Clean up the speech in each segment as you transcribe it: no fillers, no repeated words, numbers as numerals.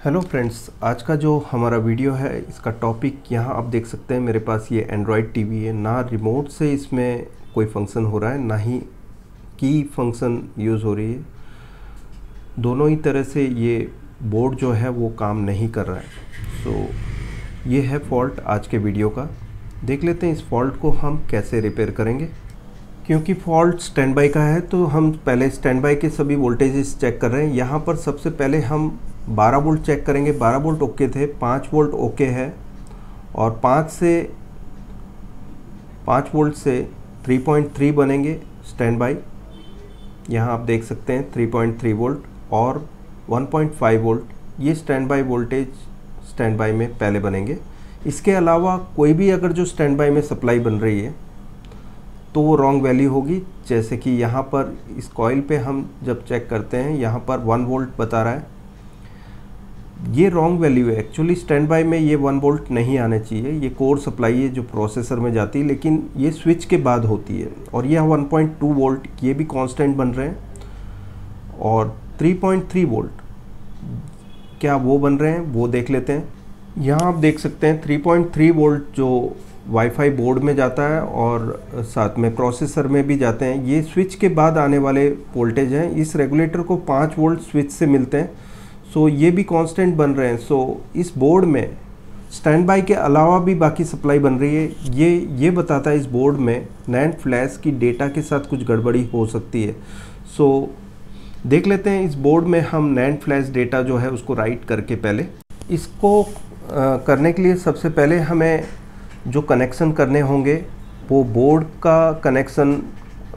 Hello friends, आज का जो हमारा वीडियो है इसका टॉपिक यहाँ आप देख सकते हैं। मेरे पास ये एंड्रॉयड टीवी है। ना रिमोट से इसमें कोई फंक्शन हो रहा है, ना ही की फंक्शन यूज़ हो रही है। दोनों ही तरह से ये बोर्ड जो है वो काम नहीं कर रहा है। सो ये है फॉल्ट आज के वीडियो का। देख लेते हैं इस फॉल्ट को हम कैसे रिपेयर करेंगे। क्योंकि फॉल्ट स्टैंड बाई का है तो हम पहले स्टैंड बाई के सभी वोल्टेजेस चेक कर रहे हैं। यहाँ पर सबसे पहले हम 12 वोल्ट चेक करेंगे। 12 वोल्ट ओके थे, 5 वोल्ट ओके है और 5 वोल्ट से 3.3 बनेंगे स्टैंड बाई। यहाँ आप देख सकते हैं 3.3 वोल्ट और 1.5 वोल्ट ये stand by voltage stand by में पहले बनेंगे। इसके अलावा कोई भी अगर जो स्टैंड बाई में सप्लाई बन रही है तो वो रॉन्ग वैल्यू होगी। जैसे कि यहाँ पर इस कॉइल पे हम जब चेक करते हैं यहाँ पर 1 वोल्ट बता रहा है, ये रॉन्ग वैल्यू है। एक्चुअली स्टैंड बाई में ये 1 वोल्ट नहीं आने चाहिए। ये कोर सप्लाई है जो प्रोसेसर में जाती है, लेकिन ये स्विच के बाद होती है। और यह 1.2 वोल्ट ये भी कांस्टेंट बन रहे हैं और 3.3 वोल्ट क्या वो बन रहे हैं वो देख लेते हैं। यहाँ आप देख सकते हैं 3.3 वोल्ट जो वाईफाई बोर्ड में जाता है और साथ में प्रोसेसर में भी जाते हैं। ये स्विच के बाद आने वाले वोल्टेज हैं। इस रेगुलेटर को 5 वोल्ट स्विच से मिलते हैं, सो ये भी कांस्टेंट बन रहे हैं। सो इस बोर्ड में स्टैंड बाई के अलावा भी बाकी सप्लाई बन रही है। ये बताता है इस बोर्ड में नैंड फ्लैश की डेटा के साथ कुछ गड़बड़ी हो सकती है। सो देख लेते हैं इस बोर्ड में हम नैंड फ्लैश डेटा जो है उसको राइट करके पहले इसको करने के लिए सबसे पहले हमें जो कनेक्शन करने होंगे वो बोर्ड का कनेक्शन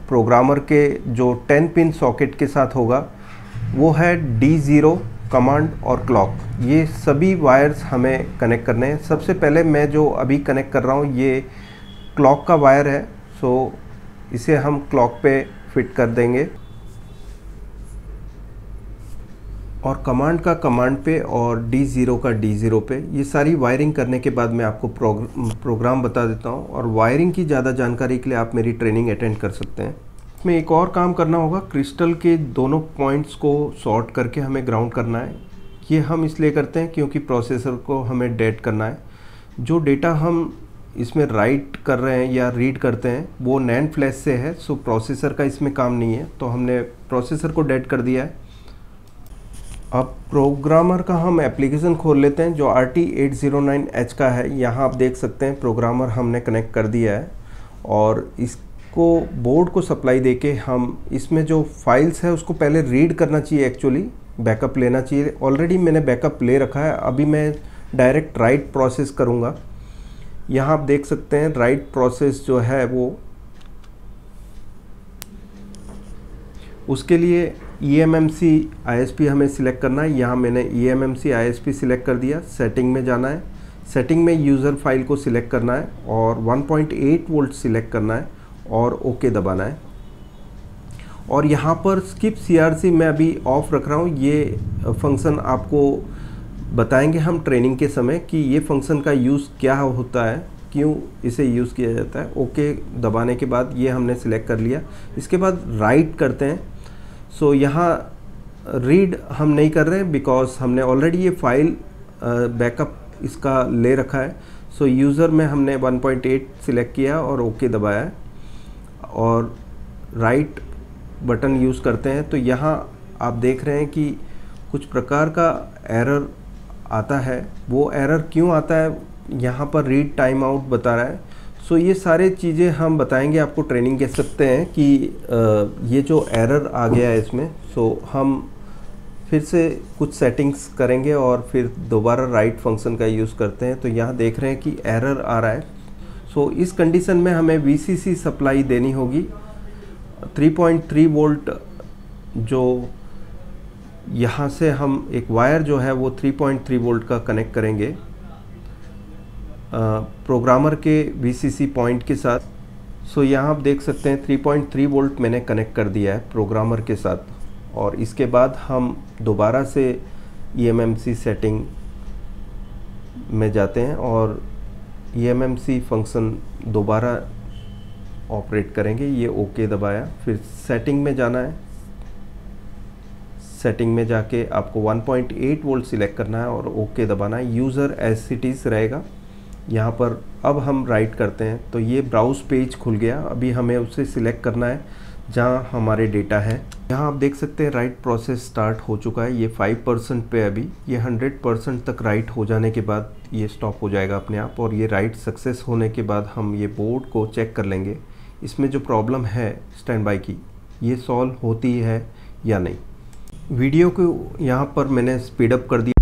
प्रोग्रामर के जो 10 पिन सॉकेट के साथ होगा। वो है D0 कमांड और क्लॉक। ये सभी वायर्स हमें कनेक्ट करने हैं। सबसे पहले मैं जो अभी कनेक्ट कर रहा हूँ ये क्लॉक का वायर है, सो इसे हम क्लॉक पे फिट कर देंगे और कमांड का कमांड पे और D0 का D0 पे। ये सारी वायरिंग करने के बाद मैं आपको प्रोग्राम बता देता हूँ और वायरिंग की ज़्यादा जानकारी के लिए आप मेरी ट्रेनिंग अटेंड कर सकते हैं। इसमें एक और काम करना होगा, क्रिस्टल के दोनों पॉइंट्स को सॉर्ट करके हमें ग्राउंड करना है। ये हम इसलिए करते हैं क्योंकि प्रोसेसर को हमें डेट करना है। जो डेटा हम इसमें राइट कर रहे हैं या रीड करते हैं वो नैंड फ्लैश से है, सो प्रोसेसर का इसमें काम नहीं है। तो हमने प्रोसेसर को डेट कर दिया है। अब प्रोग्रामर का हम एप्लीकेशन खोल लेते हैं जो RT809H का है। यहाँ आप देख सकते हैं प्रोग्रामर हमने कनेक्ट कर दिया है और इसको बोर्ड को सप्लाई देके हम इसमें जो फाइल्स है उसको पहले रीड करना चाहिए। एक्चुअली बैकअप लेना चाहिए। ऑलरेडी मैंने बैकअप ले रखा है। अभी मैं डायरेक्ट राइट प्रोसेस करूँगा। यहाँ आप देख सकते हैं राइट प्रोसेस जो है वो उसके लिए eMMC ISP हमें सिलेक्ट करना है। यहाँ मैंने eMMC ISP सिलेक्ट कर दिया। सेटिंग में जाना है, सेटिंग में यूज़र फाइल को सिलेक्ट करना है और 1.8 वोल्ट सिलेक्ट करना है और ओके दबाना है। और यहाँ पर स्किप CRC मैं अभी ऑफ रख रहा हूँ। ये फंक्शन आपको बताएंगे हम ट्रेनिंग के समय कि ये फंक्शन का यूज़ क्या होता है, क्यों इसे यूज़ किया जाता है। ओके दबाने के बाद ये हमने सिलेक्ट कर लिया। इसके बाद राइट करते हैं। सो यहाँ रीड हम नहीं कर रहे हैं बिकॉज हमने ऑलरेडी ये फाइल बैकअप इसका ले रखा है। सो यूज़र में हमने 1.8 सिलेक्ट किया और ओके दबाया है और राइट बटन यूज़ करते हैं। तो यहाँ आप देख रहे हैं कि कुछ प्रकार का एरर आता है। वो एरर क्यों आता है, यहाँ पर रीड टाइम आउट बता रहा है। सो ये सारे चीज़ें हम बताएंगे आपको ट्रेनिंग कह सकते हैं कि ये जो एरर आ गया है इसमें, सो हम फिर से कुछ सेटिंग्स करेंगे और फिर दोबारा राइट फंक्शन का यूज़ करते हैं। तो यहाँ देख रहे हैं कि एरर आ रहा है। सो इस कंडीशन में हमें VCC सप्लाई देनी होगी। 3.3 वोल्ट जो यहाँ से हम एक वायर जो है वो 3.3 वोल्ट का कनेक्ट करेंगे प्रोग्रामर के VCC पॉइंट के साथ। सो यहाँ आप देख सकते हैं 3.3 वोल्ट मैंने कनेक्ट कर दिया है प्रोग्रामर के साथ। और इसके बाद हम दोबारा से eMMC सेटिंग में जाते हैं और eMMC फंक्शन दोबारा ऑपरेट करेंगे। ये ओके दबाया, फिर सेटिंग में जाना है। सेटिंग में जाके आपको 1.8 वोल्ट सिलेक्ट करना है और ओके दबाना है। यूज़र एज इट इज़ रहेगा यहाँ पर। अब हम राइट करते हैं तो ये ब्राउज़ पेज खुल गया। अभी हमें उसे सिलेक्ट करना है जहाँ हमारे डेटा है। यहाँ आप देख सकते हैं राइट प्रोसेस स्टार्ट हो चुका है। ये 5% पे अभी, ये 100% तक राइट हो जाने के बाद ये स्टॉप हो जाएगा अपने आप। और ये राइट सक्सेस होने के बाद हम ये बोर्ड को चेक कर लेंगे, इसमें जो प्रॉब्लम है स्टैंड बाई की ये सॉल्व होती है या नहीं। वीडियो को यहाँ पर मैंने स्पीड अप कर दिया।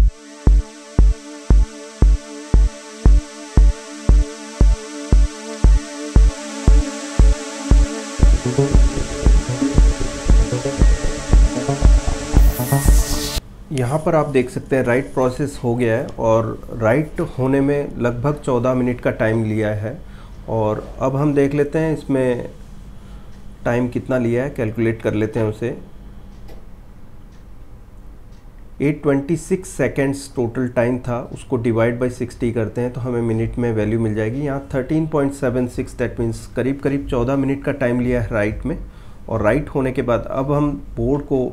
यहाँ पर आप देख सकते हैं राइट प्रोसेस हो गया है और राइट होने में लगभग 14 मिनट का टाइम लिया है। और अब हम देख लेते हैं इसमें टाइम कितना लिया है, कैलकुलेट कर लेते हैं उसे। 826 सेकेंड्स टोटल टाइम था, उसको डिवाइड बाय 60 करते हैं तो हमें मिनट में वैल्यू मिल जाएगी। यहाँ 13.76, दैट मीन्स करीब करीब 14 मिनट का टाइम लिया है राइट में। और राइट होने के बाद अब हम बोर्ड को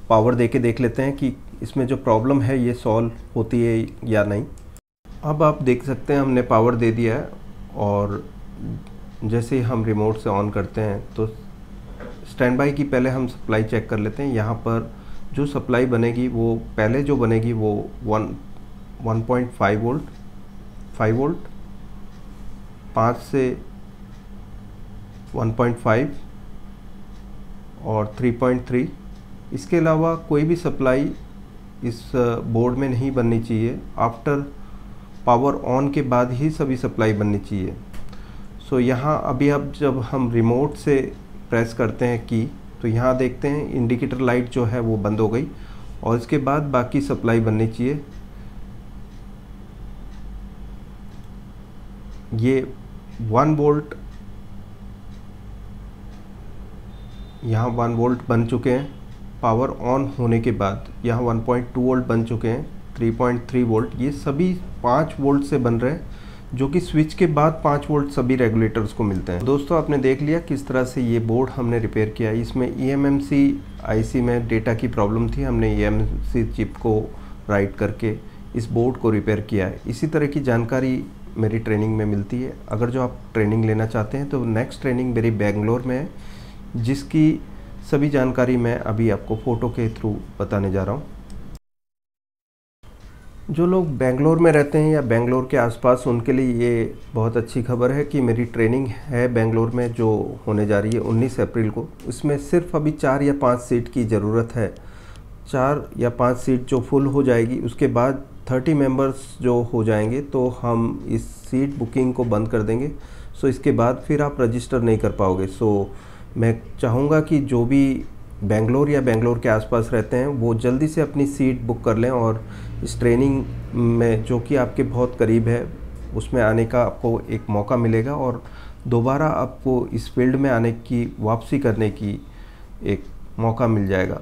पावर देके देख लेते हैं कि इसमें जो प्रॉब्लम है ये सॉल्व होती है या नहीं। अब आप देख सकते हैं हमने पावर दे दिया है और जैसे ही हम रिमोट से ऑन करते हैं तो स्टैंड बाई की पहले हम सप्लाई चेक कर लेते हैं। यहाँ पर जो सप्लाई बनेगी वो पहले जो बनेगी वो 1.5 वोल्ट, 5 वोल्ट, 5 से 1.5 और 3.3। इसके अलावा कोई भी सप्लाई इस बोर्ड में नहीं बननी चाहिए। आफ्टर पावर ऑन के बाद ही सभी सप्लाई बननी चाहिए। सो यहाँ अभी अब जब हम रिमोट से प्रेस करते हैं की तो यहाँ देखते हैं इंडिकेटर लाइट जो है वो बंद हो गई और इसके बाद बाकी सप्लाई बननी चाहिए। ये 1 वोल्ट, यहाँ 1 वोल्ट बन चुके हैं। पावर ऑन होने के बाद यहाँ 1.2 वोल्ट बन चुके हैं, 3.3 वोल्ट, ये सभी 5 वोल्ट से बन रहे हैं, जो कि स्विच के बाद 5 वोल्ट सभी रेगुलेटर्स को मिलते हैं। दोस्तों आपने देख लिया किस तरह से ये बोर्ड हमने रिपेयर किया। इसमें eMMC IC में डेटा की प्रॉब्लम थी, हमने eMMC चिप को राइट करके इस बोर्ड को रिपेयर किया है। इसी तरह की जानकारी मेरी ट्रेनिंग में मिलती है। अगर जो आप ट्रेनिंग लेना चाहते हैं तो नेक्स्ट ट्रेनिंग मेरी बेंगलोर में है, जिसकी सभी जानकारी मैं अभी आपको फ़ोटो के थ्रू बताने जा रहा हूँ। जो लोग बेंगलोर में रहते हैं या बेंगलोर के आसपास, उनके लिए ये बहुत अच्छी खबर है कि मेरी ट्रेनिंग है बेंगलोर में जो होने जा रही है 19 अप्रैल को। इसमें सिर्फ अभी 4 या 5 सीट की ज़रूरत है। 4 या 5 सीट जो फुल हो जाएगी उसके बाद 30 मेंबर्स जो हो जाएंगे तो हम इस सीट बुकिंग को बंद कर देंगे। सो इसके बाद फिर आप रजिस्टर नहीं कर पाओगे। सो मैं चाहूँगा कि जो भी बेंगलोर या बेंगलोर के आसपास रहते हैं वो जल्दी से अपनी सीट बुक कर लें और इस ट्रेनिंग में, जो कि आपके बहुत करीब है, उसमें आने का आपको एक मौका मिलेगा और दोबारा आपको इस फील्ड में आने की, वापसी करने की एक मौका मिल जाएगा।